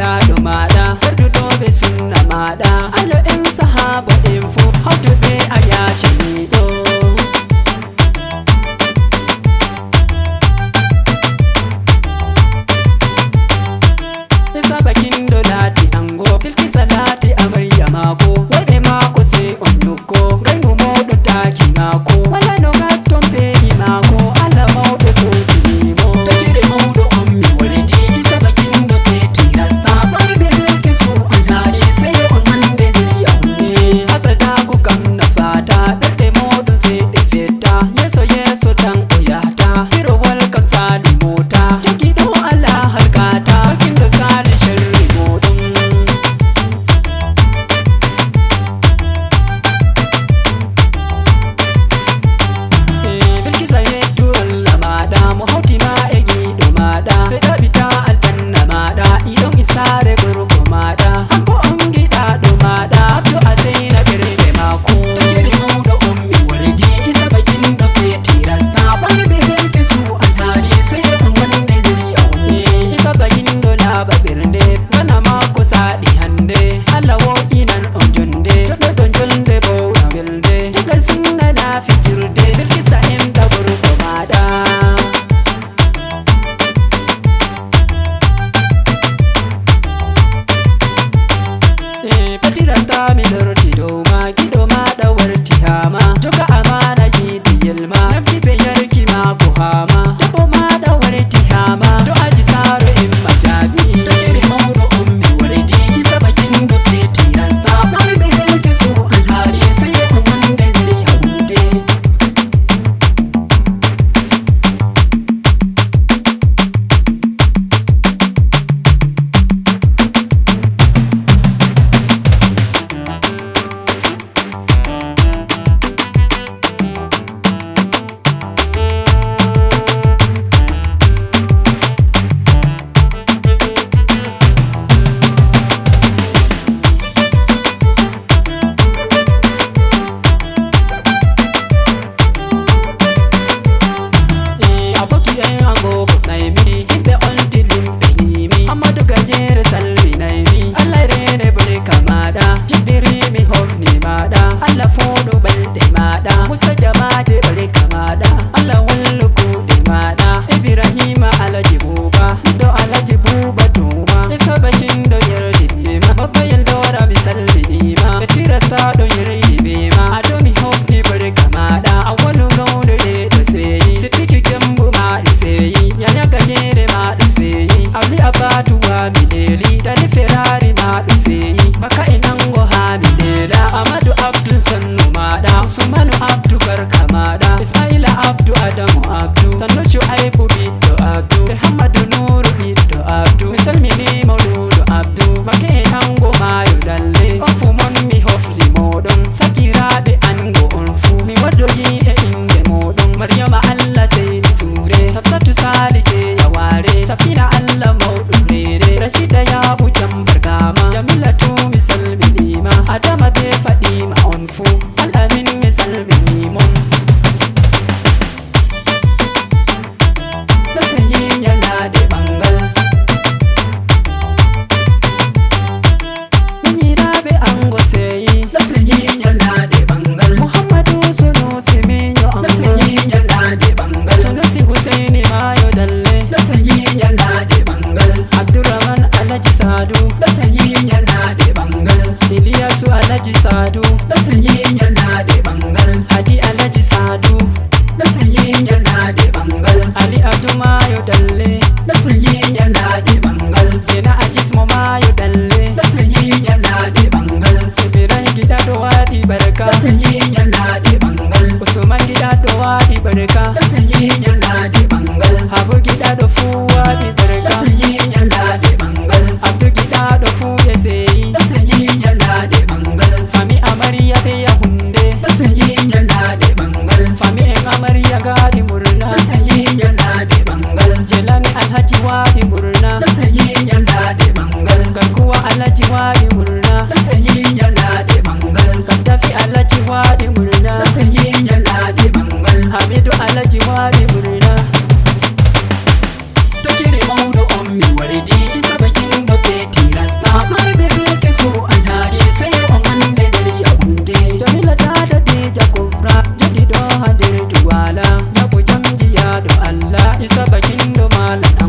gida do maɗa garduɗoɓe sunna maɗa allo en sahaba en fu hawtuɓe a yacaniɗo sabakindo lati ango bilkisa lati amarya mako wayɓe mako se on yukko gaymu mawɗo taki mako wala no gatton peyi mako Allah mawɗo totinimo takere mawɗo on mi walidi sabakindo peti rasta bari ɓe bilkisu an haji sey on hande yawne hasadaku kam nafata ɓerɗe moɗon se ɗe fetta yeso yeso tan o yahta pirowol kam sali mota tegiɗo Allah harkata bakindo sali sharri moɗon bilkisa yettu Allah maɗa mo hawtima e giɗo maɗa sey ɗaɓita aljanna maɗa iɗon isare gorko maɗa hanko on giɗaɗo maɗa abdu aseyna ɓerɗe mako takere mawɗo on mi walidi sabakindo peti rasta bari ɓe bilkisu an haji sey on wonde nder yawne sabakindo laaɓa ɓernde bana mako saɗi hande Allah wo'inan on jonde joɗoɗon jolde bowna welde tegal sunna na fijirde bilkisa en da gorko maɗa pati rasta mi lorti dow ma giɗo maɗa warti hama joga amana yiɗi yelma nafti ɓe yarki mako hama debbo maɗa warti hama to aji saro en majabi takere mawɗo on mi walidi sabakindo peti rasta bari ɓe bilkisu an haji sey on wonde nder yawde aboki en ango kofnaymi himɓe on tilimɓe yimi amadou gajere salminaymi Allah rene barka maɗa jibbirimi hofni maɗa Allah foɗo balɗe maɗa musa jamaje barka maɗa Allah wallu kuɗe maɗa ibrahima alaji buba ɗo alaji buba tuma e sabakindo yerdinima babba yeldora mi salminima ɓe tirasta ɗo yerdinima adomi hofni barka maɗa awalu gawde ɗeɗo seyi sittiki gembu maɗi seyi yaya gajere maɗo seyi abli abatuwa mi leli dani ferari maɗo seyi maka e nango ha mi lela amadou abdou sannu maɗa usmanu abdou barka maɗa ismaila abdou adamu abdou sanno shuaibu ɓiɗɗo abdou muhammadu nuru ɓiɗɗo abdou mi salmini mawludo abdou make e nango mayo dalle on fu mon mi hofli moɗon sakiraɓe ango on fu mi waddoyi e inde moɗon maryama Allah seydi sure hafsatu salike yaware safina Allah mawɗo rere rashida yaɓu jam barkama jamilatu mi salminima adama be fadima on fu alamin mi salminimon ɗo seyi nyalade ɓangal minyiraɓe ango seyi ɗo seyi nyalade ɓangal muhammadu sunusi miño ango ɗo seyi nyalade ɓangal sunusi huseini mayo dalle ɗo seyi nyalade ɓangal abdourahman alaji sadu ɗo seyi nyalade ɓangal iliyasu alaji sadu ɗo seyi nyalade ɓangal hadi alaji sadu ɗo seyi nyalade ɓangal ali abdou mayo dalle ɗo seyi nyalade ɓangal ena ajismo mayo dalle ɗo seyi nyalade ɓangal ibrahim giɗaɗo waɗi barka ɗo seyi nyalade ɓangal usman giɗaɗo waɗi barka ɗo seyi nyalade ɓangal habu giɗaɗo fu waɗi barka ɗo seyi nyalade ɓangal abdou giɗaɗo fu e seyi ɗo seyi nyalade ɓangal fami amariya ɓe yahunde ɗo seyi nyalade ɓangal fami en amariya gaɗi murna ɗo seyi nyalade ɓangal jelani alhaji waɗi murna ɗo seyi nyalade ɓangal garkuwa alhaji waɗi murna ɗo seyi nyalade ɓangal kaddafi alhaji waɗi murna ɗo seyi nyalade ɓangal hamidu alhaji waɗi murna takere mawɗo on mi wardi sabakindo peti isa bakin do malam